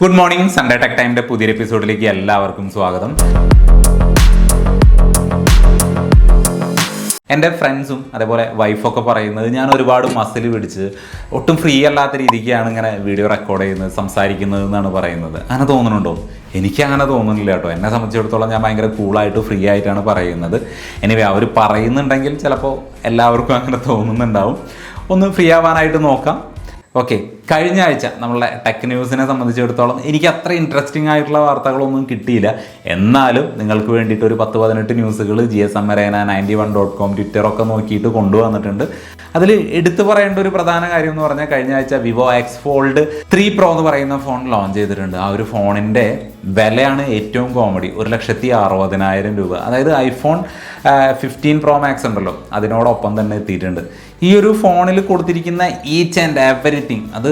Good morning. Sunday tech ടൈമിന്റെ പുതിയൊരു എപ്പിസോഡിലേക്ക് എല്ലാവർക്കും സ്വാഗതം. എൻ്റെ ഫ്രണ്ട്സും അതേപോലെ വൈഫൊക്കെ പറയുന്നത് ഞാൻ ഒരുപാട് മസിൽ പിടിച്ച് ഒട്ടും ഫ്രീ അല്ലാത്ത രീതിക്കാണ് ഇങ്ങനെ വീഡിയോ റെക്കോർഡ് ചെയ്യുന്നത്, സംസാരിക്കുന്നത് എന്നാണ് പറയുന്നത്. അങ്ങനെ തോന്നുന്നുണ്ടോ? എനിക്ക് അങ്ങനെ തോന്നുന്നില്ല കേട്ടോ. എന്നെ സംബന്ധിച്ചിടത്തോളം ഞാൻ ഭയങ്കര കൂളായിട്ട് ഫ്രീ ആയിട്ടാണ് പറയുന്നത്. എനിവേ അവർ പറയുന്നുണ്ടെങ്കിൽ ചിലപ്പോൾ എല്ലാവർക്കും അങ്ങനെ തോന്നുന്നുണ്ടാവും. ഒന്ന് ഫ്രീ ആവാനായിട്ട് നോക്കാം. ഓക്കെ, കഴിഞ്ഞ ആഴ്ച നമ്മളുടെ ടെക് ന്യൂസിനെ സംബന്ധിച്ചിടത്തോളം എനിക്ക് അത്ര ഇൻട്രസ്റ്റിംഗ് ആയിട്ടുള്ള വാർത്തകളൊന്നും കിട്ടിയില്ല. എന്നാലും നിങ്ങൾക്ക് വേണ്ടിയിട്ട് ഒരു 10-18 ന്യൂസുകൾ GSM Arena 91.com ട്വിറ്ററൊക്കെ നോക്കിയിട്ട് കൊണ്ടുവന്നിട്ടുണ്ട്. അതിൽ എടുത്തു പറയേണ്ട ഒരു പ്രധാന കാര്യം എന്ന് പറഞ്ഞാൽ കഴിഞ്ഞ ആഴ്ച വിവോ എക്സ് ഫോൾഡ് 3 Pro എന്ന് പറയുന്ന ഫോൺ ലോഞ്ച് ചെയ്തിട്ടുണ്ട്. ആ ഒരു ഫോണിൻ്റെ വിലയാണ് ഏറ്റവും കോമഡി, 1,60,000 രൂപ. അതായത് ഐഫോൺ 15 Pro Max ഉണ്ടല്ലോ, അതിനോടൊപ്പം തന്നെ എത്തിയിട്ടുണ്ട്. ഈ ഒരു ഫോണിൽ കൊടുത്തിരിക്കുന്ന ഈച്ച് ആൻഡ് എവരിത്തിങ് അത്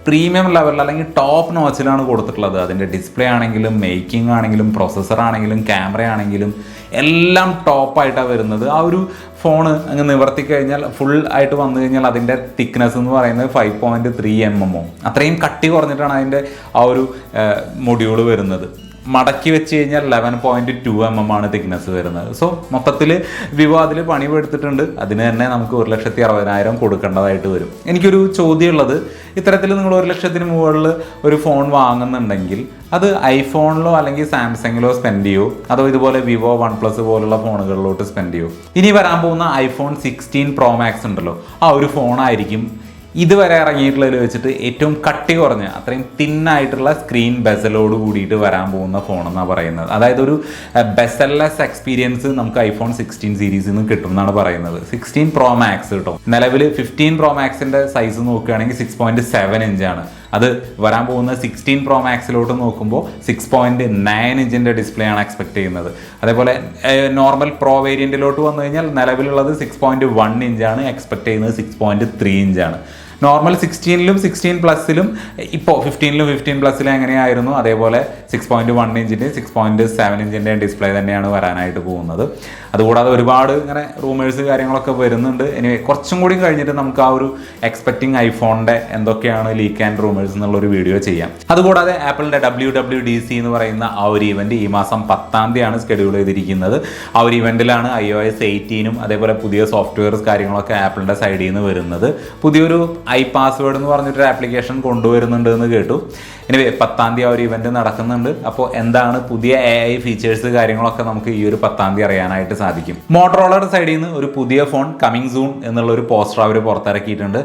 പ്രീമിയം ലെവലിൽ അല്ലെങ്കിൽ ടോപ്പ് നോച്ചിലാണ് കൊടുത്തിട്ടുള്ളത്. അതിൻ്റെ ഡിസ്പ്ലേ ആണെങ്കിലും മേക്കിംഗ് ആണെങ്കിലും പ്രോസസ്സർ ആണെങ്കിലും ക്യാമറ ആണെങ്കിലും എല്ലാം ടോപ്പായിട്ടാണ് വരുന്നത്. ആ ഒരു ഫോണ് അങ്ങ് നിവർത്തി കഴിഞ്ഞാൽ ഫുൾ ആയിട്ട് വന്നു കഴിഞ്ഞാൽ അതിൻ്റെ തിക്നെസ് എന്ന് പറയുന്നത് 5.3 mm. അത്രയും കട്ടി കുറഞ്ഞിട്ടാണ് അതിൻ്റെ ആ ഒരു മൊഡ്യൂള് വരുന്നത്. മടക്കി വെച്ച് കഴിഞ്ഞാൽ 11.2 mm ആണ് തിക്നെസ് വരുന്നത്. സോ മൊത്തത്തിൽ വിവോ അതിൽ പണിവെടുത്തിട്ടുണ്ട്. അതിന് തന്നെ നമുക്ക് 1,60,000 കൊടുക്കേണ്ടതായിട്ട് വരും. എനിക്കൊരു ചോദ്യമുള്ളത്, ഇത്തരത്തിൽ നിങ്ങൾ 1,00,000 മുകളിൽ ഒരു ഫോൺ വാങ്ങുന്നുണ്ടെങ്കിൽ അത് ഐഫോണിലോ അല്ലെങ്കിൽ സാംസങ്ങിലോ സ്പെൻഡ് ചെയ്യോ, അതോ ഇതുപോലെ വിവോ OnePlus പോലുള്ള ഫോണുകളിലോട്ട് സ്പെൻഡ് ചെയ്യോ? ഇനി വരാൻ പോകുന്ന ഐഫോൺ 16 Pro Max ഉണ്ടല്ലോ, ആ ഒരു ഫോണായിരിക്കും ഇതുവരെ ഇറങ്ങിയിട്ടുള്ളതിൽ വെച്ചിട്ട് ഏറ്റവും കട്ടി കുറഞ്ഞ അത്രയും തിന്നായിട്ടുള്ള സ്ക്രീൻ ബെസലോട് കൂടിയിട്ട് വരാൻ പോകുന്ന ഫോൺ എന്നാണ് പറയുന്നത്. അതായത് ഒരു ബെസൽലെസ് എക്സ്പീരിയൻസ് നമുക്ക് ഐഫോൺ 16 സീരീസിൽ നിന്ന് കിട്ടും എന്നാണ് പറയുന്നത്. 16 Pro Max കേട്ടോ. നിലവിൽ 15 Pro Maxന്റെ സൈസ് നോക്കുകയാണെങ്കിൽ 6.7 ഇഞ്ചാണ്. അത് വരാൻ പോകുന്ന 16 Pro Maxലോട്ട് നോക്കുമ്പോൾ 6.9 ഇഞ്ചിൻ്റെ ഡിസ്പ്ലേ ആണ് എക്സ്പെക്ട് ചെയ്യുന്നത്. അതേപോലെ നോർമൽ പ്രോ വേരിയൻറ്റിലോട്ട് വന്നു കഴിഞ്ഞാൽ നിലവിലുള്ളത് 6.1 ഇഞ്ചാണ്, എക്സ്പെക്ട് ചെയ്യുന്നത് 6.3 ഇഞ്ചാണ്. നോർമൽ 16ലും 16+ലും ഇപ്പോൾ 15ലും 15+ലും എങ്ങനെയായിരുന്നു അതേപോലെ 6.1 ഇഞ്ചിൻ്റെ 6.7 ഇഞ്ചിൻ്റെ ഡിസ്പ്ലേ തന്നെയാണ് വരാനായിട്ട് പോകുന്നത്. അതുകൂടാതെ ഒരുപാട് ഇങ്ങനെ റൂമേഴ്സ് കാര്യങ്ങളൊക്കെ വരുന്നുണ്ട്. ഇനി കുറച്ചും കൂടി കഴിഞ്ഞിട്ട് നമുക്ക് ആ ഒരു എക്സ്പെക്റ്റിംഗ് ഐഫോണിൻ്റെ എന്തൊക്കെയാണ് ലീക്ക് ആൻഡ് റൂമേഴ്സ് എന്നുള്ളൊരു വീഡിയോ ചെയ്യാം. അതുകൂടാതെ ആപ്പിളിൻ്റെ WWDC എന്ന് പറയുന്ന ആ ഒരു ഇവൻറ്റ് ഈ മാസം 10-ാം തീയതിയാണ് സ്കെഡ്യൂൾ ചെയ്തിരിക്കുന്നത്. ആ ഒരു ഇവൻറ്റിലാണ് iOS 18 അതേപോലെ പുതിയ സോഫ്റ്റ്വെയർസ് കാര്യങ്ങളൊക്കെ ആപ്പിളിൻ്റെ സൈഡിൽ നിന്ന് വരുന്നത്. പുതിയൊരു iPassword എന്ന് പറഞ്ഞിട്ടൊരു ആപ്ലിക്കേഷൻ കൊണ്ടുവരുന്നുണ്ട് എന്ന് കേട്ടു. ഇനി 10-ാം തീയതി ആ ഒരു ഇവൻറ്റ് നടക്കുന്നുണ്ട്. അപ്പോൾ എന്താണ് പുതിയ AI ഫീച്ചേഴ്സ് കാര്യങ്ങളൊക്കെ നമുക്ക് ഈ ഒരു 10-ാം തീയതി അറിയാനായിട്ട് സാധിക്കും. മോട്ടറോളയുടെ സൈഡിൽ നിന്ന് ഒരു പുതിയ ഫോൺ കമ്മിങ് സൂൺ എന്നുള്ളൊരു പോസ്റ്റർ അവർ പുറത്തിറക്കിയിട്ടുണ്ട്.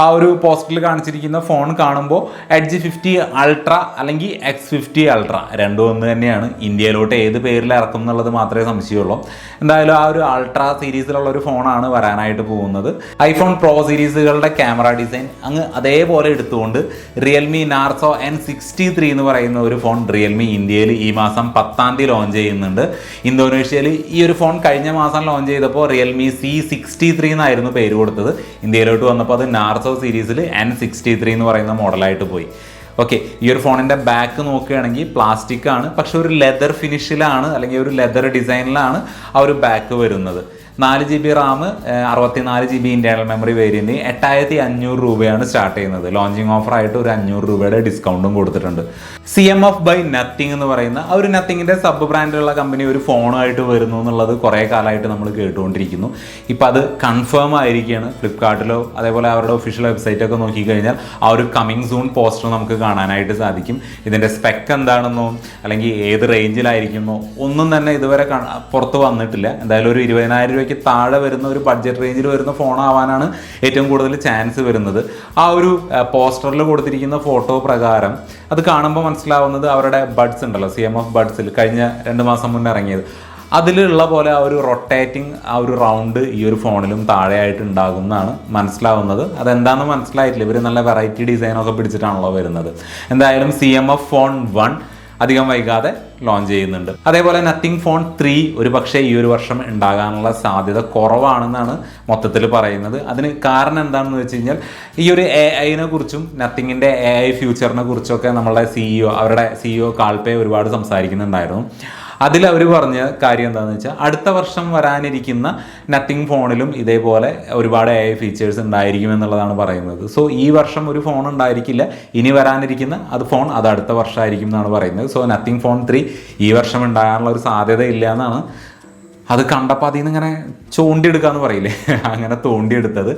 ആ ഒരു പോസ്റ്ററിൽ കാണിച്ചിരിക്കുന്ന ഫോൺ കാണുമ്പോൾ Edge 50 Ultra അല്ലെങ്കിൽ X50 Ultra രണ്ടും ഒന്ന് തന്നെയാണ്. ഇന്ത്യയിലോട്ട് ഏത് പേരിൽ ഇറക്കും എന്നുള്ളത് മാത്രമേ സംശയമുള്ളൂ. എന്തായാലും ആ ഒരു അൾട്രാ സീരീസിലുള്ള ഒരു ഫോണാണ് വരാനായിട്ട് പോകുന്നത്. ഐഫോൺ പ്രോ സീരീസുകളുടെ ക്യാമറ ഡിസൈൻ അങ്ങ് അതേപോലെ എടുത്തുകൊണ്ട് റിയൽമി നാർസോ N63 എന്ന് പറയുന്ന ഒരു ഫോൺ റിയൽമി ഇന്ത്യയിൽ ഈ മാസം 10-ാം തീയതി ലോഞ്ച് ചെയ്യുന്നുണ്ട്. ഇന്തോനേഷ്യയിൽ ഈ ഒരു ഫോൺ കഴിഞ്ഞ മാസം ലോഞ്ച് ചെയ്തപ്പോൾ റിയൽമി C63 എന്നായിരുന്നു പേര് കൊടുത്തത്. ഇന്ത്യയിലോട്ട് വന്നപ്പോൾ അത് നാർസോ സീരീസിൽ N63 എന്ന് പറയുന്ന മോഡലായിട്ട് പോയി. ഓക്കെ, ഈ ഒരു ഫോണിൻ്റെ ബാക്ക് നോക്കുകയാണെങ്കിൽ പ്ലാസ്റ്റിക് ആണ്, പക്ഷെ ഒരു ലെതർ ഫിനിഷിലാണ് അല്ലെങ്കിൽ ഒരു ലെതർ ഡിസൈനിലാണ് ആ ഒരു ബാക്ക് വരുന്നത്. 4GB Ram 64GB internal memory variant 8,500 രൂപയാണ് സ്റ്റാർട്ട് ചെയ്യുന്നത്. ലോഞ്ചിങ് ഓഫറായിട്ട് ഒരു 500 രൂപയുടെ ഡിസ്കൗണ്ടും കൊടുത്തിട്ടുണ്ട്. CMF ബൈ നത്തിങ് എന്ന് പറയുന്ന ആ ഒരു നത്തിങ്ങിൻ്റെ സബ് ബ്രാൻഡുള്ള കമ്പനി ഒരു ഫോണായിട്ട് വരുന്നു എന്നുള്ളത് കുറേ കാലമായിട്ട് നമ്മൾ കേട്ടുകൊണ്ടിരിക്കുന്നു. ഇപ്പം അത് കൺഫേം ആയിരിക്കുകയാണ്. ഫ്ലിപ്കാർട്ടിലോ അതേപോലെ അവരുടെ ഒഫീഷ്യൽ വെബ്സൈറ്റൊക്കെ നോക്കിക്കഴിഞ്ഞാൽ ആ ഒരു കമ്മിങ് സൂൺ പോസ്റ്റർ നമുക്ക് കാണാനായിട്ട് സാധിക്കും. ഇതിൻ്റെ സ്പെക്ക് എന്താണെന്നോ അല്ലെങ്കിൽ ഏത് റേഞ്ചിലായിരിക്കുന്നോ ഒന്നും തന്നെ ഇതുവരെ പുറത്ത് വന്നിട്ടില്ല. എന്തായാലും ഒരു 20,000 രൂപയ്ക്ക് താഴെ വരുന്ന ഒരു ബഡ്ജറ്റ് റേഞ്ചിൽ വരുന്ന ഫോൺ ആവാനാണ് ഏറ്റവും കൂടുതൽ ചാൻസ് വരുന്നത്. ആ ഒരു പോസ്റ്ററിൽ കൊടുത്തിരിക്കുന്ന ഫോട്ടോ പ്രകാരം അത് കാണുമ്പോൾ മനസ്സിലാവുന്നത് അവരുടെ ബഡ്സ് ഉണ്ടല്ലോ, CMF ബഡ്സിൽ കഴിഞ്ഞ 2 മാസം മുന്നേ ഇറങ്ങിയത്, അതിലുള്ള പോലെ ആ ഒരു റൊട്ടേറ്റിംഗ് ആ ഒരു റൗണ്ട് ഈ ഒരു ഫോണിലും താഴെയായിട്ട് ഉണ്ടാകും എന്നാണ് മനസ്സിലാവുന്നത്. അതെന്താണെന്ന് മനസ്സിലായിട്ടില്ല. ഇവർ നല്ല വെറൈറ്റി ഡിസൈനൊക്കെ പിടിച്ചിട്ടാണല്ലോ വരുന്നത്. എന്തായാലും CMF ഫോൺ 1 അധികം വൈകാതെ ലോഞ്ച് ചെയ്യുന്നുണ്ട്. അതേപോലെ നത്തിങ് ഫോൺ 3 ഒരു പക്ഷേ ഈ ഒരു വർഷം ഉണ്ടാകാനുള്ള സാധ്യത കുറവാണെന്നാണ് മൊത്തത്തിൽ പറയുന്നത്. അതിന് കാരണം എന്താണെന്ന് വെച്ച് കഴിഞ്ഞാൽ ഈ ഒരു AI കുറിച്ചും നത്തിങ്ങിൻ്റെ AI ഫ്യൂച്ചറിനെ കുറിച്ചൊക്കെ നമ്മളുടെ അവരുടെ CEO കാൾപേ ഒരുപാട് സംസാരിക്കുന്നുണ്ടായിരുന്നു. അതിലവർ പറഞ്ഞ കാര്യം എന്താണെന്ന് വെച്ചാൽ അടുത്ത വർഷം വരാനിരിക്കുന്ന നത്തിങ് ഫോണിലും ഇതേപോലെ ഒരുപാട് AI ഫീച്ചേഴ്സ് ഉണ്ടായിരിക്കും എന്നുള്ളതാണ് പറയുന്നത്. സോ ഈ വർഷം ഒരു ഫോൺ ഉണ്ടായിരിക്കില്ല, ഇനി വരാനിരിക്കുന്ന ഫോൺ അത് അടുത്ത വർഷമായിരിക്കും എന്നാണ് പറയുന്നത്. സോ നത്തിങ് ഫോൺ 3 ഈ വർഷം ഉണ്ടാകാനുള്ള ഒരു സാധ്യത ഇല്ല എന്നാണ് അത് കണ്ടപ്പോൾ അതിൽ നിന്ന് ഇങ്ങനെ ചൂണ്ടിയെടുക്കാന്ന് പറയില്ലേ, അങ്ങനെ തോണ്ടിയെടുത്തത്.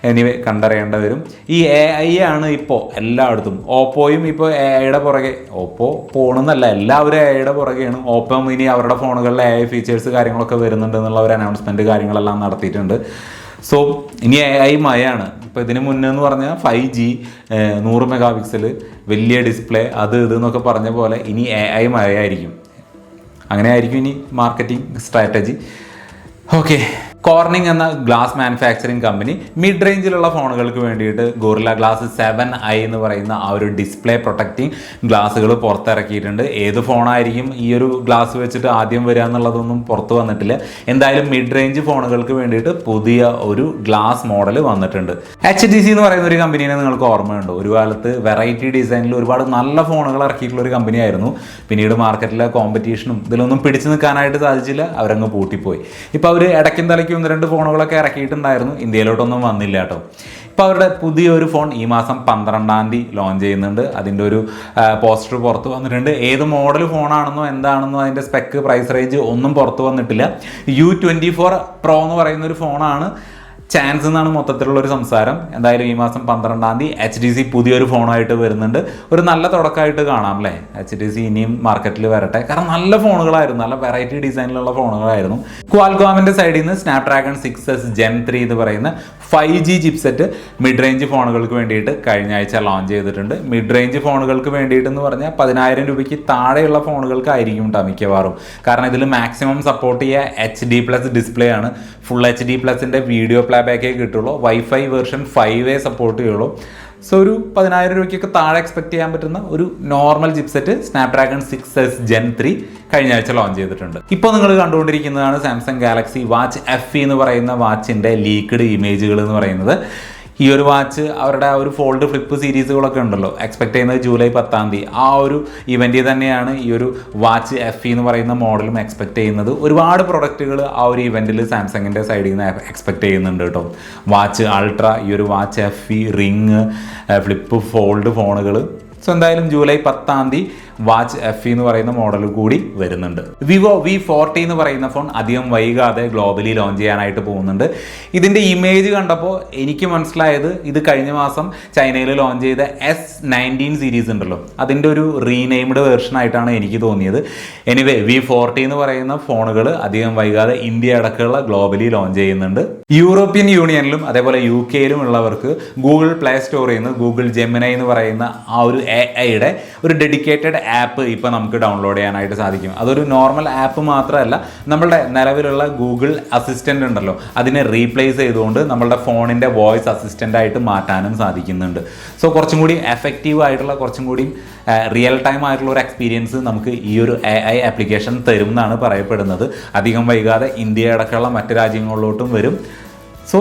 എനിവേ കണ്ടറിയേണ്ട വരും. ഈ AI ആണ് ഇപ്പോൾ എല്ലായിടത്തും. ഓപ്പോയും ഇപ്പോൾ AI പുറകെ, ഓപ്പോ പോണെന്നല്ല, എല്ലാവരും AI പുറകെയാണ്. ഓപ്പോ ഇനി അവരുടെ ഫോണുകളിൽ AI ഫീച്ചേഴ്സ് കാര്യങ്ങളൊക്കെ വരുന്നുണ്ട് എന്നുള്ള ഒരു അനൗൺസ്മെൻറ്റ് കാര്യങ്ങളെല്ലാം നടത്തിയിട്ടുണ്ട്. സോ ഇനി AI മയാണ്. ഇപ്പോൾ ഇതിന് മുന്നേ എന്ന് പറഞ്ഞാൽ 5G 100 മെഗാ പിക്സൽ വലിയ ഡിസ്പ്ലേ അത് ഇതെന്നൊക്കെ പറഞ്ഞ പോലെ ഇനി AI മയായിരിക്കും. അങ്ങനെ ആയിരിക്കും ഇനി മാർക്കറ്റിംഗ് സ്ട്രാറ്റജി. ഓക്കെ, കോർണിംഗ് എന്ന ഗ്ലാസ് മാനുഫാക്ചറിങ് കമ്പനി മിഡ് റേഞ്ചിലുള്ള ഫോണുകൾക്ക് വേണ്ടിയിട്ട് ഗോറില്ല ഗ്ലാസ് 7i എന്ന് പറയുന്ന ആ ഒരു ഡിസ്പ്ലേ പ്രൊട്ടക്റ്റിംഗ് ഗ്ലാസുകൾ പുറത്തിറക്കിയിട്ടുണ്ട്. ഏത് ഫോണായിരിക്കും ഈ ഒരു ഗ്ലാസ് വെച്ചിട്ട് ആദ്യം വരിക എന്നുള്ളതൊന്നും പുറത്ത് വന്നിട്ടില്ല. എന്തായാലും മിഡ് റേഞ്ച് ഫോണുകൾക്ക് വേണ്ടിയിട്ട് പുതിയ ഒരു ഗ്ലാസ് മോഡൽ വന്നിട്ടുണ്ട്. HTC എന്ന് പറയുന്ന ഒരു കമ്പനീനെ നിങ്ങൾക്ക് ഓർമ്മയുണ്ടോ? ഒരു കാലത്ത് വെറൈറ്റി ഡിസൈനിൽ ഒരുപാട് നല്ല ഫോണുകൾ ഇറക്കിയിട്ടുള്ള ഒരു കമ്പനി ആയിരുന്നു. പിന്നീട് മാർക്കറ്റിലെ കോമ്പറ്റീഷനും ഇതിലൊന്നും പിടിച്ചു നിൽക്കാനായിട്ട് സാധിച്ചില്ല, അവരങ്ങ് പൂട്ടിപ്പോയി. ഇപ്പോൾ അവർ ഇടയ്ക്കും തലയ്ക്കും 1-2 ഫോണുകളൊക്കെ ഇറക്കിയിട്ടുണ്ടായിരുന്നു, ഇന്ത്യയിലോട്ടൊന്നും വന്നില്ല കേട്ടോ. ഇപ്പോൾ അവരുടെ പുതിയൊരു ഫോൺ ഈ മാസം 12-ാം തീയതി ലോഞ്ച് ചെയ്യുന്നുണ്ട്. അതിൻ്റെ ഒരു പോസ്റ്റർ പുറത്ത് വന്നിട്ടുണ്ട്. ഏത് മോഡൽ ഫോണാണെന്നോ എന്താണെന്നോ അതിൻ്റെ സ്പെക്ക്, പ്രൈസ് റേഞ്ച് ഒന്നും പുറത്ത് വന്നിട്ടില്ല. U24 Pro എന്ന് പറയുന്ന ഒരു ഫോണാണ് ചാൻസ് എന്നാണ് മൊത്തത്തിലുള്ളൊരു സംസാരം. എന്തായാലും ഈ മാസം 12-ാം തീയതി HTC പുതിയൊരു ഫോണായിട്ട് വരുന്നുണ്ട്. ഒരു നല്ല തുടക്കമായിട്ട് കാണാം അല്ലേ? HTC ഇനിയും മാർക്കറ്റിൽ വരട്ടെ, കാരണം നല്ല ഫോണുകളായിരുന്നു, നല്ല വെറൈറ്റി ഡിസൈനിലുള്ള ഫോണുകളായിരുന്നു. ക്വാൽകോമിൻ്റെ സൈഡിൽ നിന്ന് സ്നാപ്ഡ്രാഗൺ 6s Gen 3 എന്ന് പറയുന്ന 5G ചിപ്സെറ്റ് മിഡ് റേഞ്ച് ഫോണുകൾക്ക് വേണ്ടിയിട്ട് കഴിഞ്ഞ ആഴ്ച ലോഞ്ച് ചെയ്തിട്ടുണ്ട്. മിഡ് റേഞ്ച് ഫോണുകൾക്ക് വേണ്ടിയിട്ട് എന്ന് പറഞ്ഞാൽ 10,000 രൂപയ്ക്ക് താഴെയുള്ള ഫോണുകൾക്കായിരിക്കും കേട്ടോ മിക്കവാറും. കാരണം ഇതിൽ മാക്സിമം സപ്പോർട്ട് ചെയ്യുക HD+ ഡിസ്പ്ലേ ആണ്. ഫുൾ HD+ൻ്റെ വീഡിയോ പ്ലേബാക്കേ കിട്ടുള്ളൂ. വൈഫൈ വേർഷൻ 5A സപ്പോർട്ട് ചെയ്യുള്ളൂ. സോ ഒരു 10,000 രൂപയ്ക്കൊക്കെ താഴെ എക്സ്പെക്ട് ചെയ്യാൻ പറ്റുന്ന ഒരു normal chipset Snapdragon 6s Gen 3 കഴിഞ്ഞ ആഴ്ച ലോഞ്ച് ചെയ്തിട്ടുണ്ട്. ഇപ്പോൾ നിങ്ങൾ കണ്ടുകൊണ്ടിരിക്കുന്നതാണ് സാംസങ് ഗാലക്സി വാച്ച് FE എന്ന് പറയുന്ന വാച്ചിൻ്റെ ലീക്ക്ഡ് ഇമേജുകൾ എന്ന് പറയുന്നത്. ഈ ഒരു വാച്ച് അവരുടെ ആ ഒരു ഫോൾഡ് ഫ്ലിപ്പ് സീരീസുകളൊക്കെ ഉണ്ടല്ലോ, എക്സ്പെക്ട് ചെയ്യുന്നത് ജൂലൈ 10-ാം തീയതി ആ ഒരു ഇവൻറ്റിൽ തന്നെയാണ് ഈ ഒരു വാച്ച് FE എന്ന് പറയുന്ന മോഡലും എക്സ്പെക്ട് ചെയ്യുന്നത്. ഒരുപാട് പ്രൊഡക്റ്റുകൾ ആ ഒരു ഇവൻറ്റിൽ സാംസങ്ങിൻ്റെ സൈഡിൽ നിന്ന് എക്സ്പെക്ട് ചെയ്യുന്നുണ്ട് കേട്ടോ. വാച്ച് അൾട്ര, ഈ ഒരു watch FE, ring, flip fold ഫോണുകൾ. സോ എന്തായാലും ജൂലൈ 10-ാം തീയതി വാച്ച് FE എന്ന് പറയുന്ന മോഡൽ കൂടി വരുന്നുണ്ട്. വിവോ V40 എന്ന് പറയുന്ന ഫോൺ അധികം വൈകാതെ ഗ്ലോബലി ലോഞ്ച് ചെയ്യാനായിട്ട് പോകുന്നുണ്ട്. ഇതിൻ്റെ ഇമേജ് കണ്ടപ്പോൾ എനിക്ക് മനസ്സിലായത് ഇത് കഴിഞ്ഞ മാസം ചൈനയിൽ ലോഞ്ച് ചെയ്ത S19 സീരീസ് ഉണ്ടല്ലോ, അതിൻ്റെ ഒരു റീനെയിംഡ് വേർഷൻ ആയിട്ടാണ് എനിക്ക് തോന്നിയത്. എനിവേ V40 എന്ന് പറയുന്ന ഫോണുകൾ അധികം വൈകാതെ ഇന്ത്യ അടക്കമുള്ള ഗ്ലോബലി ലോഞ്ച് ചെയ്യുന്നുണ്ട്. യൂറോപ്യൻ യൂണിയനിലും അതേപോലെ UK ഉള്ളവർക്ക് ഗൂഗിൾ പ്ലേ സ്റ്റോറിൽ നിന്ന് ഗൂഗിൾ ജെമിനി എന്ന് പറയുന്ന ആ ഒരു AI-യുടെ ഒരു ഡെഡിക്കേറ്റഡ് ആപ്പ് ഇപ്പോൾ നമുക്ക് ഡൗൺലോഡ് ചെയ്യാനായിട്ട് സാധിക്കും. അതൊരു നോർമൽ ആപ്പ് മാത്രമല്ല, നമ്മളുടെ നിലവിലുള്ള ഗൂഗിൾ അസിസ്റ്റൻ്റ് ഉണ്ടല്ലോ അതിനെ റീപ്ലേസ് ചെയ്തുകൊണ്ട് നമ്മളുടെ ഫോണിൻ്റെ വോയിസ് അസിസ്റ്റൻ്റ് ആയിട്ട് മാറ്റാനും സാധിക്കുന്നുണ്ട്. സോ കുറച്ചും കൂടി എഫക്റ്റീവ് ആയിട്ടുള്ള, കുറച്ചും കൂടി റിയൽ ടൈം ആയിട്ടുള്ള ഒരു എക്സ്പീരിയൻസ് നമുക്ക് ഈ ഒരു AI ആപ്ലിക്കേഷൻ തരും എന്നാണ് പറയപ്പെടുന്നത്. അധികം വൈകാതെ ഇന്ത്യ അടക്കമുള്ള മറ്റ് രാജ്യങ്ങളിലോട്ടും വരും. So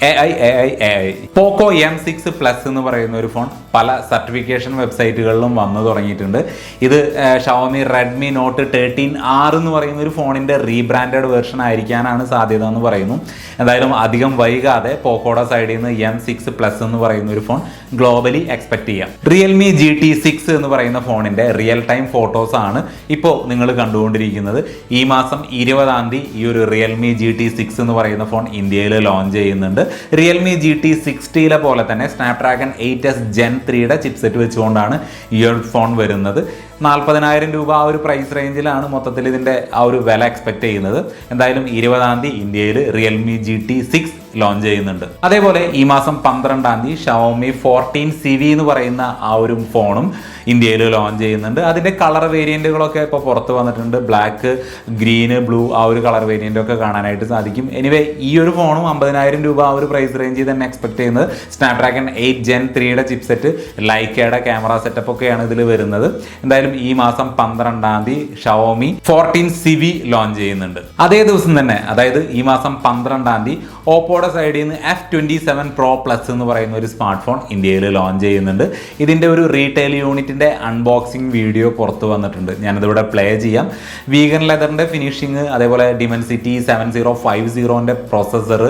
AI. പോക്കോ M6 Plus എന്ന് പറയുന്ന ഒരു ഫോൺ പല സർട്ടിഫിക്കേഷൻ വെബ്സൈറ്റുകളിലും വന്നു തുടങ്ങിയിട്ടുണ്ട്. ഇത് ഷവോമി റെഡ്മി നോട്ട് 13R എന്ന് പറയുന്ന ഒരു ഫോണിൻ്റെ റീബ്രാൻഡഡ് വേർഷൻ ആയിരിക്കാനാണ് സാധ്യത എന്ന് പറയുന്നു. എന്തായാലും അധികം വൈകാതെ പോക്കോയുടെ സൈഡിൽ നിന്ന് M6 Plus എന്ന് പറയുന്ന ഒരു ഫോൺ ഗ്ലോബലി എക്സ്പെക്ട് ചെയ്യാം. റിയൽമി GT6 എന്ന് പറയുന്ന ഫോണിൻ്റെ റിയൽ ടൈം ഫോട്ടോസ് ആണ് ഇപ്പോൾ നിങ്ങൾ കണ്ടുകൊണ്ടിരിക്കുന്നത്. ഈ മാസം 20-ാം തീയതി ഈ ഒരു റിയൽമി GT6 എന്ന് പറയുന്ന ഫോൺ ഇന്ത്യയിൽ ലോഞ്ച് ചെയ്യുന്നുണ്ട്. റിയൽമി GT60 പോലെ തന്നെ സ്നാപ്ഡ്രാഗൺ 8s Gen 3 ചിപ്സെറ്റ് വെച്ചുകൊണ്ടാണ് ഈ ഒരു ഫോൺ വരുന്നത്. 40,000 രൂപ ആ ഒരു പ്രൈസ് റേഞ്ചിലാണ് മൊത്തത്തിൽ ഇതിൻ്റെ ആ ഒരു വില എക്സ്പെക്ട് ചെയ്യുന്നത്. എന്തായാലും 20-ാം തീയതി ഇന്ത്യയിൽ റിയൽമി GT6 ലോഞ്ച് ചെയ്യുന്നുണ്ട്. അതേപോലെ ഈ മാസം 12-ാം തീയതി ഷവോമി 14CV എന്ന് പറയുന്ന ആ ഒരു ഫോണും ഇന്ത്യയിൽ ലോഞ്ച് ചെയ്യുന്നുണ്ട്. അതിൻ്റെ കളർ വേരിയൻറ്റുകളൊക്കെ ഇപ്പോൾ പുറത്ത് വന്നിട്ടുണ്ട്. ബ്ലാക്ക്, ഗ്രീന്, ബ്ലൂ ആ ഒരു കളർ വേരിയൻ്റൊക്കെ കാണാനായിട്ട് സാധിക്കും. എനിവേ ഈ ഒരു ഫോണും 50,000 രൂപ ആ ഒരു പ്രൈസ് റേഞ്ചിൽ തന്നെ എക്സ്പെക്ട് ചെയ്യുന്നത്. സ്നാപ്ഡ്രാഗൺ 8 Gen 3 ചിപ്സെറ്റ്, ലൈക്കയുടെ ക്യാമറ സെറ്റപ്പ് ഒക്കെയാണ് ഇതിൽ വരുന്നത്. എന്തായാലും ഈ മാസം 12-ാം തീയതി ഷവോമി 14CV ലോഞ്ച് ചെയ്യുന്നുണ്ട്. അതേ ദിവസം തന്നെ, അതായത് ഈ മാസം 12-ാം തീയതി ഓപ്പോയുടെ സൈഡിൽ നിന്ന് F27 Pro Plus എന്ന് പറയുന്ന ഒരു സ്മാർട്ട് ഫോൺ ഇന്ത്യയിൽ ലോഞ്ച് ചെയ്യുന്നുണ്ട്. ഇതിൻ്റെ ഒരു റീറ്റെയിൽ യൂണിറ്റ് യൂണിറ്റിൻ്റെ അൺബോക്സിങ് വീഡിയോ പുറത്ത് വന്നിട്ടുണ്ട്. ഞാനിതിവിടെ പ്ലേ ചെയ്യാം. വീഗൻ ലെതറിൻ്റെ ഫിനിഷിങ്, അതേപോലെ ഡിമെൻസിറ്റി 7050ൻ്റെ പ്രോസസ്സർ,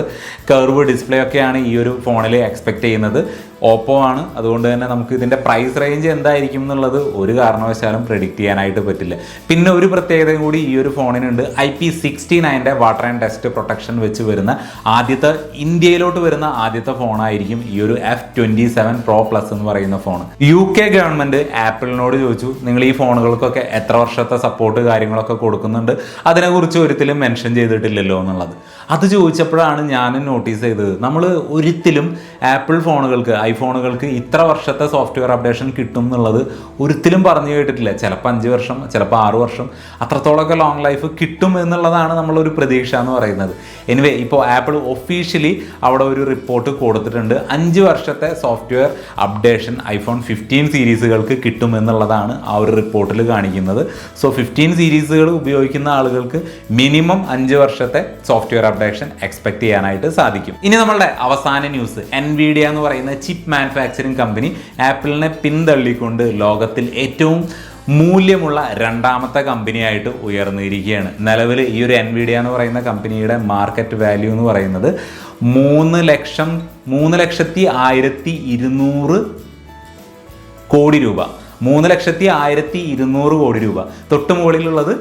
കർവ് ഡിസ്പ്ലേ ഒക്കെയാണ് ഈ ഒരു ഫോണിൽ എക്സ്പെക്റ്റ് ചെയ്യുന്നത്. ഓപ്പോ ആണ്, അതുകൊണ്ട് തന്നെ നമുക്ക് ഇതിൻ്റെ പ്രൈസ് റേഞ്ച് എന്തായിരിക്കും എന്നുള്ളത് ഒരു കാരണവശാലും പ്രെഡിക്റ്റ് ചെയ്യാനായിട്ട് പറ്റില്ല. പിന്നെ ഒരു പ്രത്യേകതയും കൂടി ഈ ഒരു ഫോണിനുണ്ട്. IP69ൻ്റെ വാട്ടർ ആൻഡ് ഡസ്റ്റ് പ്രൊട്ടക്ഷൻ വെച്ച് വരുന്ന ഇന്ത്യയിലോട്ട് വരുന്ന ആദ്യത്തെ ഫോണായിരിക്കും ഈ ഒരു F27 Pro Plus എന്ന് പറയുന്ന ഫോൺ. UK ഗവൺമെൻറ് ആപ്പിളിനോട് ചോദിച്ചു, നിങ്ങൾ ഈ ഫോണുകൾക്കൊക്കെ എത്ര വർഷത്തെ സപ്പോർട്ട് കാര്യങ്ങളൊക്കെ കൊടുക്കുന്നുണ്ട്, അതിനെക്കുറിച്ച് ഒരിക്കലും മെൻഷൻ ചെയ്തിട്ടില്ലല്ലോ എന്നുള്ളത്. അത് ചോദിച്ചപ്പോഴാണ് ഞാൻ നോട്ടീസ് ചെയ്തത്, നമ്മൾ ഒരിക്കലും ആപ്പിൾ ഫോണുകൾക്ക്, ഐഫോണുകൾക്ക് ഇത്ര വർഷത്തെ സോഫ്റ്റ്വെയർ അപ്ഡേഷൻ കിട്ടും എന്നുള്ളത് ഒരിക്കലും പറഞ്ഞു കേട്ടിട്ടില്ല. ചിലപ്പോൾ 5 വർഷം, ചിലപ്പോൾ 6 വർഷം, അത്രത്തോളമൊക്കെ ലോങ് ലൈഫ് കിട്ടും എന്നുള്ളതാണ് നമ്മളൊരു പ്രതീക്ഷ എന്ന് പറയുന്നത്. എനിവേ, ഇപ്പോൾ ആപ്പിൾ ഒഫീഷ്യലി അവിടെ ഒരു റിപ്പോർട്ട് കൊടുത്തിട്ടുണ്ട്. 5 വർഷത്തെ സോഫ്റ്റ്വെയർ അപ്ഡേഷൻ ഐഫോൺ 15 സീരീസുകൾക്ക് കിട്ടും എന്നുള്ളതാണ് ആ ഒരു റിപ്പോർട്ടിൽ കാണിക്കുന്നത്. സോ 15 സീരീസുകൾ ഉപയോഗിക്കുന്ന ആളുകൾക്ക് മിനിമം 5 വർഷത്തെ സോഫ്റ്റ്വെയർ അപ്ഡേഷൻ എക്സ്പെക്ട് ചെയ്യാനായിട്ട് സാധിക്കും. ഇനി നമ്മളുടെ അവസാന ന്യൂസ്, എൻവിഡിയ എന്ന് പറയുന്ന ചിപ്പ് മാനുഫാക്ചറിങ് കമ്പനി ആപ്പിളിനെ പിന്തള്ളിക്കൊണ്ട് ലോകത്തിൽ ഏറ്റവും മൂല്യമുള്ള 2ാമത്തെ കമ്പനിയായിട്ട് ഉയർന്നിരിക്കുകയാണ്. നിലവിൽ ഈ ഒരു എൻവിഡിയ എന്ന് പറയുന്ന കമ്പനിയുടെ മാർക്കറ്റ് വാല്യൂ എന്ന് പറയുന്നത് 3,01,200 കോടി രൂപ. 3,01,200 കോടി രൂപ. തൊട്ട് മുകളിലുള്ളത്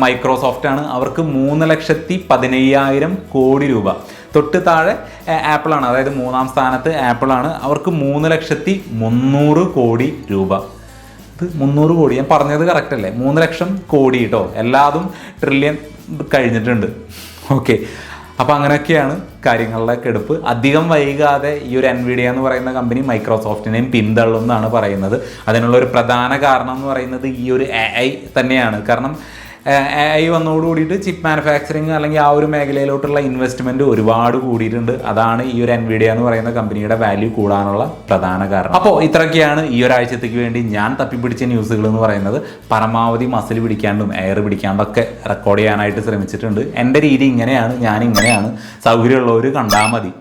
മൈക്രോസോഫ്റ്റ് ആണ്, അവർക്ക് 3,15,000 കോടി രൂപ. തൊട്ട് താഴെ ആപ്പിളാണ്, അതായത് 3ാം സ്ഥാനത്ത് ആപ്പിളാണ്, അവർക്ക് 3,03,000 കോടി രൂപ. ഇത് 300 കോടി, ഞാൻ പറഞ്ഞത് കറക്റ്റ് അല്ലേ? 3 ലക്ഷം കോടി കേട്ടോ, എല്ലാതും ട്രില്യൺ കഴിഞ്ഞിട്ടുണ്ട്. ഓക്കെ, അപ്പോൾ അങ്ങനെയൊക്കെയാണ് കാര്യങ്ങളുടെ കെടുപ്പ്. അധികം വൈകാതെ ഈ ഒരു എൻവിഡിയ എന്ന് പറയുന്ന കമ്പനി മൈക്രോസോഫ്റ്റിനെയും പിന്തള്ളും എന്നാണ് പറയുന്നത്. അതിനുള്ള ഒരു പ്രധാന കാരണം എന്ന് പറയുന്നത് ഈ ഒരു AI തന്നെയാണ്. കാരണം AI വന്നതോടുകൂടിയിട്ട് ചിപ്പ് മാനുഫാക്ചറിങ് അല്ലെങ്കിൽ ആ ഒരു മേഖലയിലോട്ടുള്ള ഇൻവെസ്റ്റ്മെൻറ്റ് ഒരുപാട് കൂടിയിട്ടുണ്ട്. അതാണ് ഈ ഒരു എൻവിഡിയ എന്ന് പറയുന്ന കമ്പനിയുടെ വാല്യൂ കൂടാനുള്ള പ്രധാന കാരണം. അപ്പോൾ ഇത്രയൊക്കെയാണ് ഈ ഒരാഴ്ചത്തേക്ക് വേണ്ടി ഞാൻ തപ്പിപ്പിടിച്ച ന്യൂസുകൾ എന്ന് പറയുന്നത്. പരമാവധി മസിൽ പിടിക്കാണ്ടും എയർ പിടിക്കാണ്ടൊക്കെ റെക്കോർഡ് ചെയ്യാനായിട്ട് ശ്രമിച്ചിട്ടുണ്ട്. എൻ്റെ രീതി ഇങ്ങനെയാണ്, ഞാനിങ്ങനെയാണ്. സൗകര്യമുള്ളവർ കണ്ടാൽ മതി.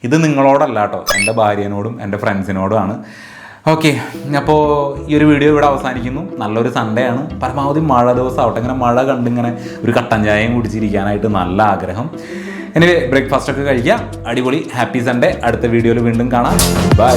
ഇത് നിങ്ങളോടല്ല കേട്ടോ, എൻ്റെ ഭാര്യനോടും എൻ്റെ ഫ്രണ്ട്സിനോടുമാണ്. ഓക്കെ, അപ്പോൾ ഈ ഒരു വീഡിയോ ഇവിടെ അവസാനിക്കുന്നു. നല്ലൊരു സൺഡേ ആണ്, പരമാവധി മഴ ദിവസം ആവട്ടെ. ഇങ്ങനെ മഴ കണ്ടിങ്ങനെ ഒരു കട്ടൻ ചായയും കുടിച്ചിരിക്കാനായിട്ട് നല്ല ആഗ്രഹം. എനിവേ, ബ്രേക്ക്ഫാസ്റ്റ് ഒക്കെ കഴിക്കുക. അടിപൊളി. Happy Sunday. അടുത്ത വീഡിയോയിൽ വീണ്ടും കാണാം. ബൈ.